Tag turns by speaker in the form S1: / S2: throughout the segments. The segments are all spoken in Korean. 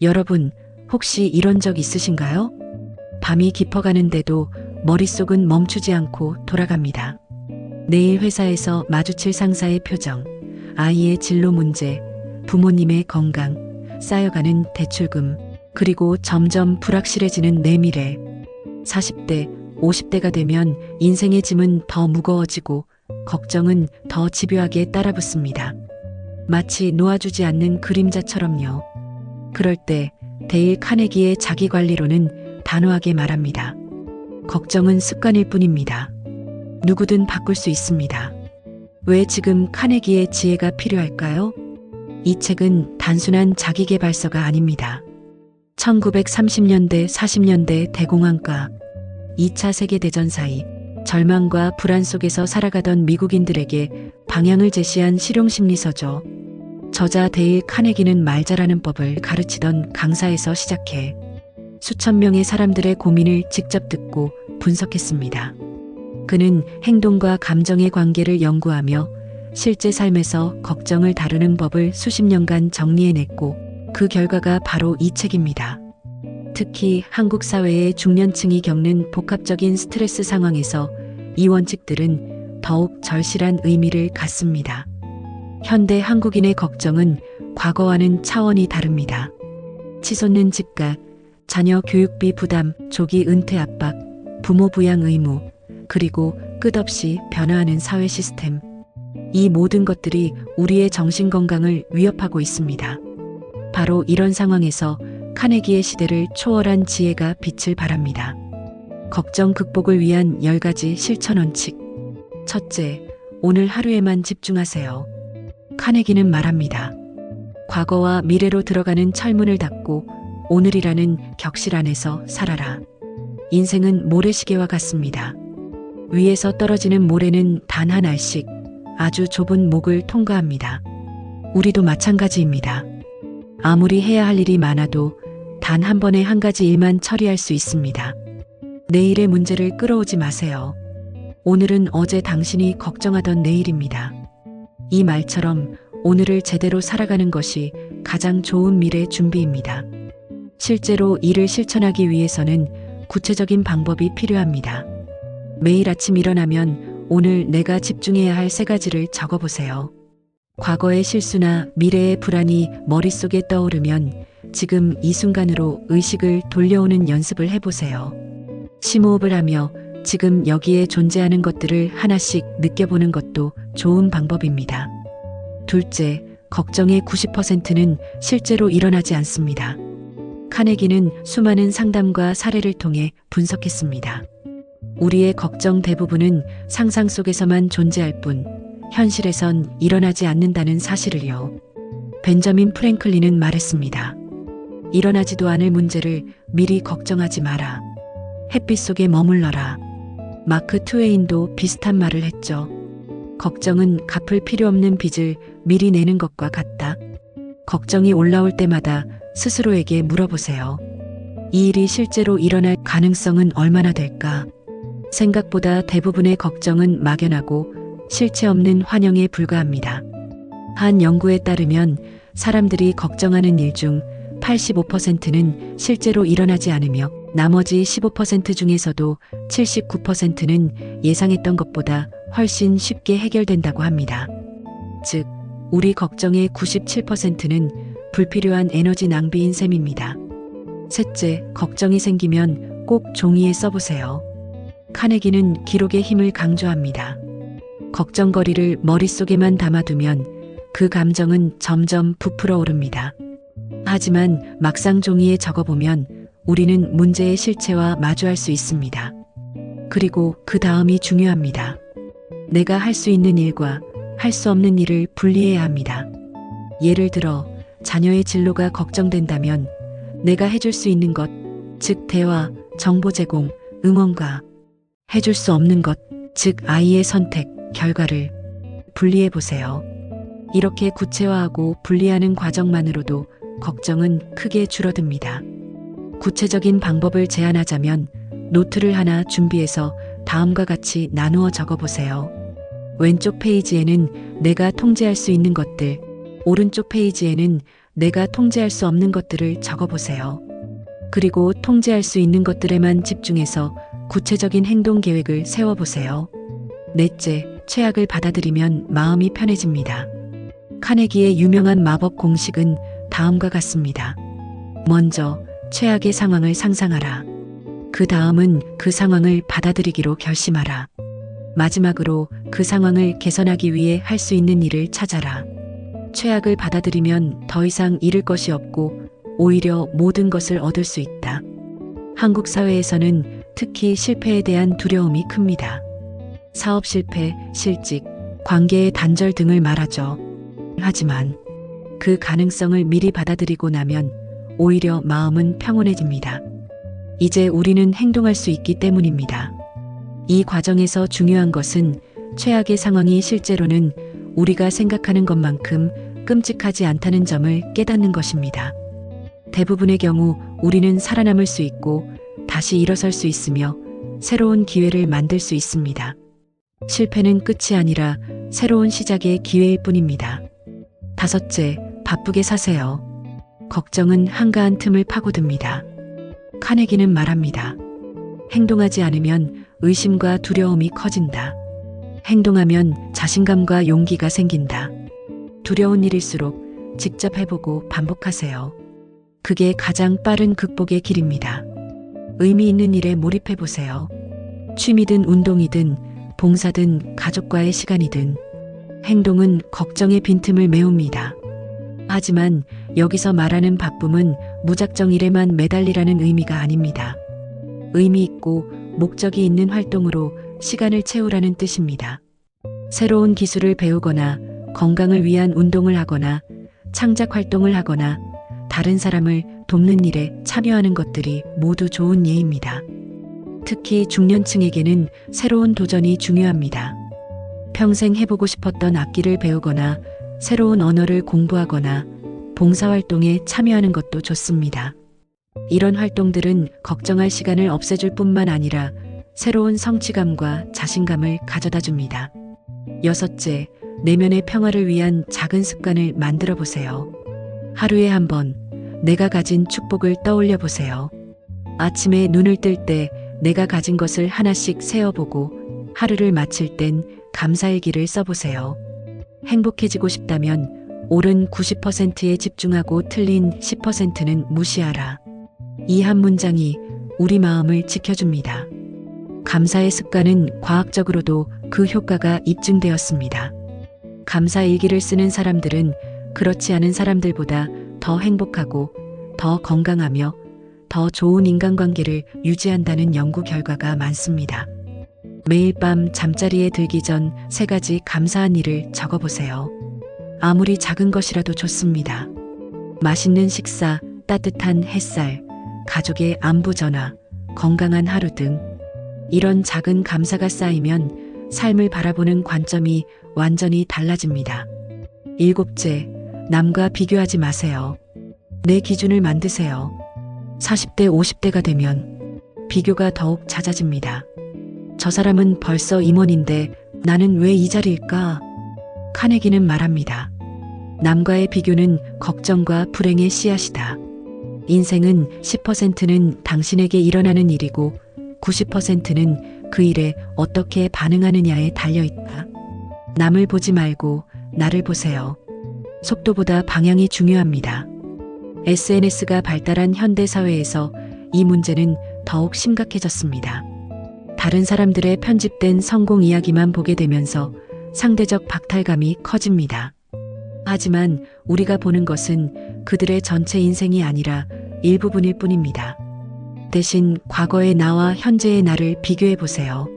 S1: 여러분, 혹시 이런 적 있으신가요? 밤이 깊어가는데도 머릿속은 멈추지 않고 돌아갑니다. 내일 회사에서 마주칠 상사의 표정, 아이의 진로 문제, 부모님의 건강, 쌓여가는 대출금, 그리고 점점 불확실해지는 내 미래. 40대, 50대가 되면 인생의 짐은 더 무거워지고 걱정은 더 집요하게 따라붙습니다. 마치 놓아주지 않는 그림자처럼요. 그럴 때 데일 카네기의 자기관리론은 단호하게 말합니다. 걱정은 습관일 뿐입니다. 누구든 바꿀 수 있습니다. 왜 지금 카네기의 지혜가 필요할까요? 이 책은 단순한 자기계발서가 아닙니다. 1930년대, 40년대 대공황과 2차 세계대전 사이 절망과 불안 속에서 살아가던 미국인들에게 방향을 제시한 실용심리서죠. 저자 데일 카네기는 말 잘하는 법을 가르치던 강사에서 시작해 수천 명의 사람들의 고민을 직접 듣고 분석했습니다. 그는 행동과 감정의 관계를 연구하며 실제 삶에서 걱정을 다루는 법을 수십 년간 정리해냈고 그 결과가 바로 이 책입니다. 특히 한국 사회의 중년층이 겪는 복합적인 스트레스 상황에서 이 원칙들은 더욱 절실한 의미를 갖습니다. 현대 한국인의 걱정은 과거와는 차원이 다릅니다. 치솟는 집값, 자녀 교육비 부담, 조기 은퇴 압박, 부모 부양 의무, 그리고 끝없이 변화하는 사회 시스템. 이 모든 것들이 우리의 정신 건강을 위협하고 있습니다. 바로 이런 상황에서 카네기의 시대를 초월한 지혜가 빛을 발합니다. 걱정 극복을 위한 10가지 실천 원칙. 첫째, 오늘 하루에만 집중하세요. 카네기는 말합니다. 과거와 미래로 들어가는 철문을 닫고 오늘이라는 격실 안에서 살아라. 인생은 모래시계와 같습니다. 위에서 떨어지는 모래는 단 한 알씩 아주 좁은 목을 통과합니다. 우리도 마찬가지입니다. 아무리 해야 할 일이 많아도 단 한 번에 한 가지 일만 처리할 수 있습니다. 내일의 문제를 끌어오지 마세요. 오늘은 어제 당신이 걱정하던 내일입니다. 이 말처럼 오늘을 제대로 살아가는 것이 가장 좋은 미래 준비입니다. 실제로 이를 실천하기 위해서는 구체적인 방법이 필요합니다. 매일 아침 일어나면 오늘 내가 집중해야 할 3가지를 적어보세요. 과거의 실수나 미래의 불안이 머릿속에 떠오르면 지금 이 순간으로 의식을 돌려오는 연습을 해보세요. 심호흡을 하며 지금 여기에 존재하는 것들을 하나씩 느껴보는 것도 좋은 방법입니다. 둘째, 걱정의 90%는 실제로 일어나지 않습니다. 카네기는 수많은 상담과 사례를 통해 분석했습니다. 우리의 걱정 대부분은 상상 속에서만 존재할 뿐 현실에선 일어나지 않는다는 사실을요. 벤저민 프랭클린은 말했습니다. 일어나지도 않을 문제를 미리 걱정하지 마라. 햇빛 속에 머물러라. 마크 트웨인도 비슷한 말을 했죠. 걱정은 갚을 필요 없는 빚을 미리 내는 것과 같다. 걱정이 올라올 때마다 스스로에게 물어보세요. 이 일이 실제로 일어날 가능성은 얼마나 될까? 생각보다 대부분의 걱정은 막연하고 실체 없는 환영에 불과합니다. 한 연구에 따르면 사람들이 걱정하는 일 중 85%는 실제로 일어나지 않으며 나머지 15% 중에서도 79%는 예상했던 것보다 훨씬 쉽게 해결된다고 합니다. 즉, 우리 걱정의 97%는 불필요한 에너지 낭비인 셈입니다. 셋째, 걱정이 생기면 꼭 종이에 써보세요. 카네기는 기록의 힘을 강조합니다. 걱정거리를 머릿속에만 담아두면 그 감정은 점점 부풀어 오릅니다. 하지만 막상 종이에 적어보면 우리는 문제의 실체와 마주할 수 있습니다. 그리고 그 다음이 중요합니다. 내가 할 수 있는 일과 할 수 없는 일을 분리해야 합니다. 예를 들어 자녀의 진로가 걱정된다면 내가 해줄 수 있는 것, 즉 대화, 정보 제공, 응원과 해줄 수 없는 것, 즉 아이의 선택, 결과를 분리해 보세요. 이렇게 구체화하고 분리하는 과정만으로도 걱정은 크게 줄어듭니다. 구체적인 방법을 제안하자면 노트를 하나 준비해서 다음과 같이 나누어 적어보세요. 왼쪽 페이지에는 내가 통제할 수 있는 것들, 오른쪽 페이지에는 내가 통제할 수 없는 것들을 적어보세요. 그리고 통제할 수 있는 것들에만 집중해서 구체적인 행동 계획을 세워보세요. 넷째, 최악을 받아들이면 마음이 편해집니다. 카네기의 유명한 마법 공식은 다음과 같습니다. 먼저, 최악의 상황을 상상하라. 그 다음은 그 상황을 받아들이기로 결심하라. 마지막으로 그 상황을 개선하기 위해 할 수 있는 일을 찾아라. 최악을 받아들이면 더 이상 잃을 것이 없고 오히려 모든 것을 얻을 수 있다. 한국 사회에서는 특히 실패에 대한 두려움이 큽니다. 사업 실패, 실직, 관계의 단절 등을 말하죠. 하지만 그 가능성을 미리 받아들이고 나면 오히려 마음은 평온해집니다. 이제 우리는 행동할 수 있기 때문입니다. 이 과정에서 중요한 것은 최악의 상황이 실제로는 우리가 생각하는 것만큼 끔찍하지 않다는 점을 깨닫는 것입니다. 대부분의 경우 우리는 살아남을 수 있고 다시 일어설 수 있으며 새로운 기회를 만들 수 있습니다. 실패는 끝이 아니라 새로운 시작의 기회일 뿐입니다. 다섯째, 바쁘게 사세요. 걱정은 한가한 틈을 파고듭니다. 카네기는 말합니다. 행동하지 않으면 의심과 두려움이 커진다. 행동하면 자신감과 용기가 생긴다. 두려운 일일수록 직접 해보고 반복하세요. 그게 가장 빠른 극복의 길입니다. 의미 있는 일에 몰입해보세요. 취미든 운동이든 봉사든 가족과의 시간이든 행동은 걱정의 빈틈을 메웁니다. 하지만 여기서 말하는 바쁨은 무작정 일에만 매달리라는 의미가 아닙니다. 의미 있고 목적이 있는 활동으로 시간을 채우라는 뜻입니다. 새로운 기술을 배우거나 건강을 위한 운동을 하거나 창작 활동을 하거나 다른 사람을 돕는 일에 참여하는 것들이 모두 좋은 예입니다. 특히 중년층에게는 새로운 도전이 중요합니다. 평생 해보고 싶었던 악기를 배우거나 새로운 언어를 공부하거나 봉사활동에 참여하는 것도 좋습니다. 이런 활동들은 걱정할 시간을 없애줄 뿐만 아니라 새로운 성취감과 자신감을 가져다 줍니다. 여섯째, 내면의 평화를 위한 작은 습관을 만들어 보세요. 하루에 한 번 내가 가진 축복을 떠올려 보세요. 아침에 눈을 뜰 때 내가 가진 것을 하나씩 세어보고 하루를 마칠 땐 감사일기를 써보세요. 행복해지고 싶다면 옳은 90%에 집중하고 틀린 10%는 무시하라. 이 한 문장이 우리 마음을 지켜줍니다. 감사의 습관은 과학적으로도 그 효과가 입증되었습니다. 감사일기를 쓰는 사람들은 그렇지 않은 사람들보다 더 행복하고 더 건강하며 더 좋은 인간관계를 유지한다는 연구 결과가 많습니다. 매일 밤 잠자리에 들기 전 3가지 감사한 일을 적어보세요. 아무리 작은 것이라도 좋습니다. 맛있는 식사, 따뜻한 햇살, 가족의 안부 전화, 건강한 하루 등 이런 작은 감사가 쌓이면 삶을 바라보는 관점이 완전히 달라집니다. 7째, 남과 비교하지 마세요. 내 기준을 만드세요. 40대, 50대가 되면 비교가 더욱 잦아집니다. 저 사람은 벌써 임원인데 나는 왜 이 자리일까? 카네기는 말합니다. 남과의 비교는 걱정과 불행의 씨앗이다. 인생은 10%는 당신에게 일어나는 일이고 90%는 그 일에 어떻게 반응하느냐에 달려있다. 남을 보지 말고 나를 보세요. 속도보다 방향이 중요합니다. SNS가 발달한 현대 사회에서 이 문제는 더욱 심각해졌습니다. 다른 사람들의 편집된 성공 이야기만 보게 되면서 상대적 박탈감이 커집니다. 하지만 우리가 보는 것은 그들의 전체 인생이 아니라 일부분일 뿐입니다. 대신 과거의 나와 현재의 나를 비교해 보세요.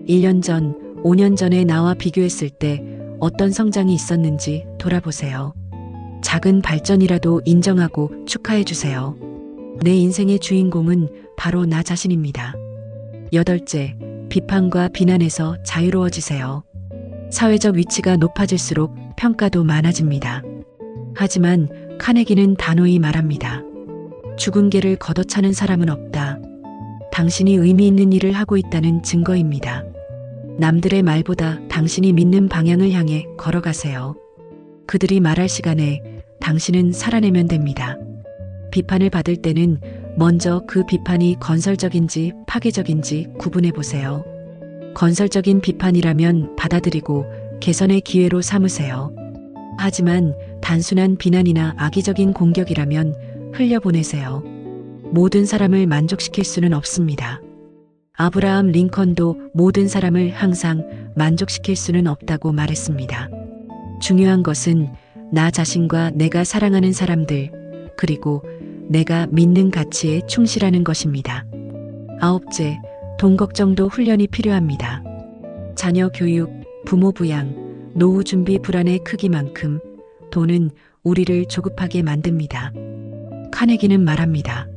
S1: 1년 전, 5년 전의 나와 비교했을 때 어떤 성장이 있었는지 돌아보세요. 작은 발전이라도 인정하고 축하해 주세요. 내 인생의 주인공은 바로 나 자신입니다. 8째, 비판과 비난에서 자유로워지세요. 사회적 위치가 높아질수록 평가도 많아집니다. 하지만 카네기는 단호히 말합니다. 죽은 개를 걷어차는 사람은 없다. 당신이 의미 있는 일을 하고 있다는 증거입니다. 남들의 말보다 당신이 믿는 방향을 향해 걸어가세요. 그들이 말할 시간에 당신은 살아내면 됩니다. 비판을 받을 때는 먼저 그 비판이 건설적인지 파괴적인지 구분해 보세요. 건설적인 비판이라면 받아들이고 개선의 기회로 삼으세요. 하지만 단순한 비난이나 악의적인 공격이라면 흘려보내세요. 모든 사람을 만족시킬 수는 없습니다. 아브라함 링컨도 모든 사람을 항상 만족시킬 수는 없다고 말했습니다. 중요한 것은 나 자신과 내가 사랑하는 사람들, 그리고 내가 믿는 가치에 충실하는 것입니다. 9째, 돈 걱정도 훈련이 필요합니다. 자녀 교육, 부모 부양, 노후 준비 불안의 크기만큼 돈은 우리를 조급하게 만듭니다. 카네기는 말합니다.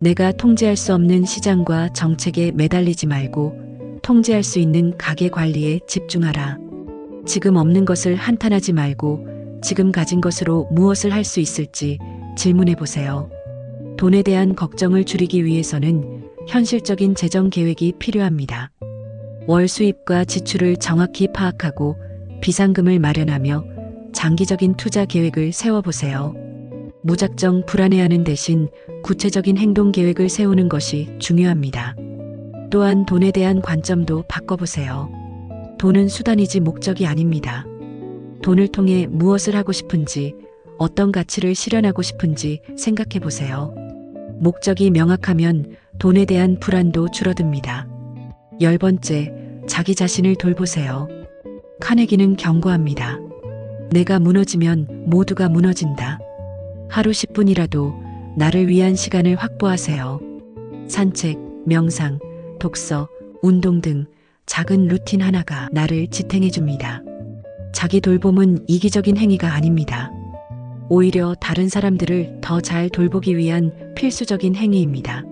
S1: 내가 통제할 수 없는 시장과 정책에 매달리지 말고 통제할 수 있는 가계 관리에 집중하라. 지금 없는 것을 한탄하지 말고 지금 가진 것으로 무엇을 할 수 있을지 질문해 보세요. 돈에 대한 걱정을 줄이기 위해서는 현실적인 재정 계획이 필요합니다. 월 수입과 지출을 정확히 파악하고 비상금을 마련하며 장기적인 투자 계획을 세워보세요. 무작정 불안해하는 대신 구체적인 행동 계획을 세우는 것이 중요합니다. 또한 돈에 대한 관점도 바꿔보세요. 돈은 수단이지 목적이 아닙니다. 돈을 통해 무엇을 하고 싶은지, 어떤 가치를 실현하고 싶은지 생각해 보세요. 목적이 명확하면 돈에 대한 불안도 줄어듭니다. 10번째, 자기 자신을 돌보세요. 카네기는 경고합니다. 내가 무너지면 모두가 무너진다. 하루 10분이라도 나를 위한 시간을 확보하세요. 산책, 명상, 독서, 운동 등 작은 루틴 하나가 나를 지탱해 줍니다. 자기 돌봄은 이기적인 행위가 아닙니다. 오히려 다른 사람들을 더 잘 돌보기 위한 필수적인 행위입니다.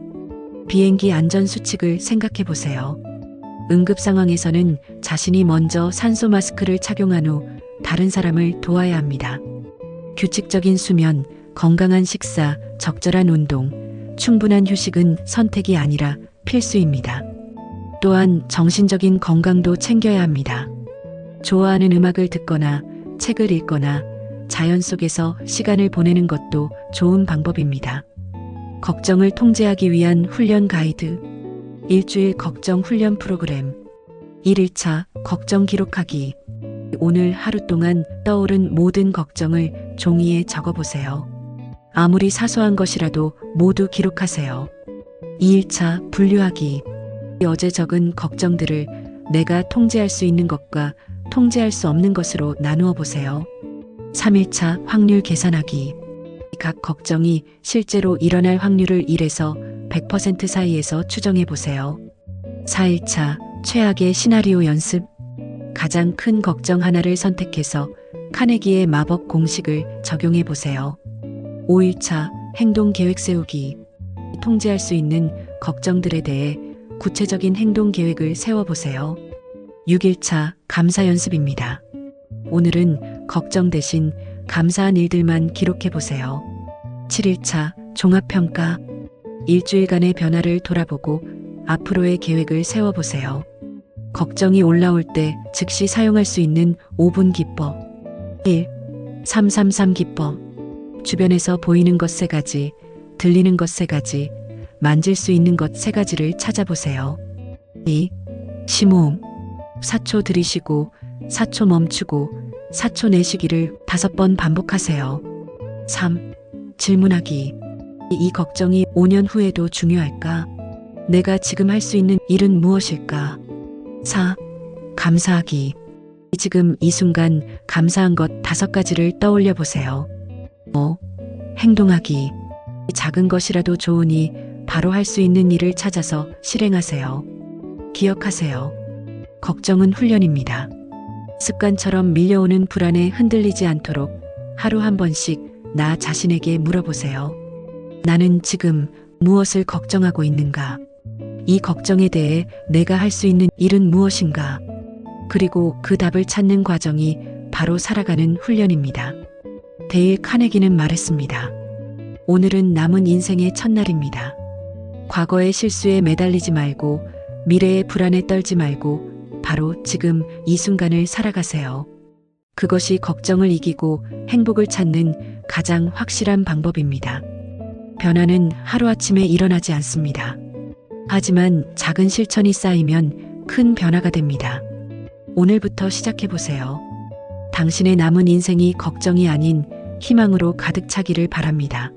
S1: 비행기 안전 수칙을 생각해 보세요. 응급 상황에서는 자신이 먼저 산소 마스크를 착용한 후 다른 사람을 도와야 합니다. 규칙적인 수면, 건강한 식사, 적절한 운동, 충분한 휴식은 선택이 아니라 필수입니다. 또한 정신적인 건강도 챙겨야 합니다. 좋아하는 음악을 듣거나 책을 읽거나 자연 속에서 시간을 보내는 것도 좋은 방법입니다. 걱정을 통제하기 위한 훈련 가이드, 일주일 걱정 훈련 프로그램, 1일차 걱정 기록하기. 오늘 하루 동안 떠오른 모든 걱정을 종이에 적어보세요. 아무리 사소한 것이라도 모두 기록하세요. 2일차 분류하기. 어제 적은 걱정들을 내가 통제할 수 있는 것과 통제할 수 없는 것으로 나누어 보세요. 3일차 확률 계산하기. 각 걱정이 실제로 일어날 확률을 1에서 100% 사이에서 추정해 보세요. 4일차 최악의 시나리오 연습. 가장 큰 걱정 하나를 선택해서 카네기의 마법 공식을 적용해 보세요. 5일차 행동 계획 세우기. 통제할 수 있는 걱정들에 대해 구체적인 행동 계획을 세워보세요. 6일차 감사 연습입니다. 오늘은 걱정 대신 감사한 일들만 기록해 보세요. 7일차 종합평가. 일주일간의 변화를 돌아보고 앞으로의 계획을 세워보세요. 걱정이 올라올 때 즉시 사용할 수 있는 5분 기법. 1. 333 기법. 주변에서 보이는 것 3가지, 들리는 것 3가지, 만질 수 있는 것 3가지를 찾아보세요. 2. 심호흡. 4초 들이쉬고 4초 멈추고 4초 내쉬기를 5번 반복하세요. 3. 질문하기. 이 걱정이 5년 후에도 중요할까? 내가 지금 할 수 있는 일은 무엇일까? 4. 감사하기. 지금 이 순간 감사한 것 5가지를 떠올려 보세요. 5. 행동하기. 작은 것이라도 좋으니 바로 할 수 있는 일을 찾아서 실행하세요. 기억하세요. 걱정은 훈련입니다. 습관처럼 밀려오는 불안에 흔들리지 않도록 하루 한 번씩 나 자신에게 물어보세요. 나는 지금 무엇을 걱정하고 있는가? 이 걱정에 대해 내가 할 수 있는 일은 무엇인가? 그리고 그 답을 찾는 과정이 바로 살아가는 훈련입니다. 데일 카네기는 말했습니다. 오늘은 남은 인생의 첫날입니다. 과거의 실수에 매달리지 말고 미래의 불안에 떨지 말고 바로 지금 이 순간을 살아가세요. 그것이 걱정을 이기고 행복을 찾는 가장 확실한 방법입니다. 변화는 하루아침에 일어나지 않습니다. 하지만 작은 실천이 쌓이면 큰 변화가 됩니다. 오늘부터 시작해보세요. 당신의 남은 인생이 걱정이 아닌 희망으로 가득 차기를 바랍니다.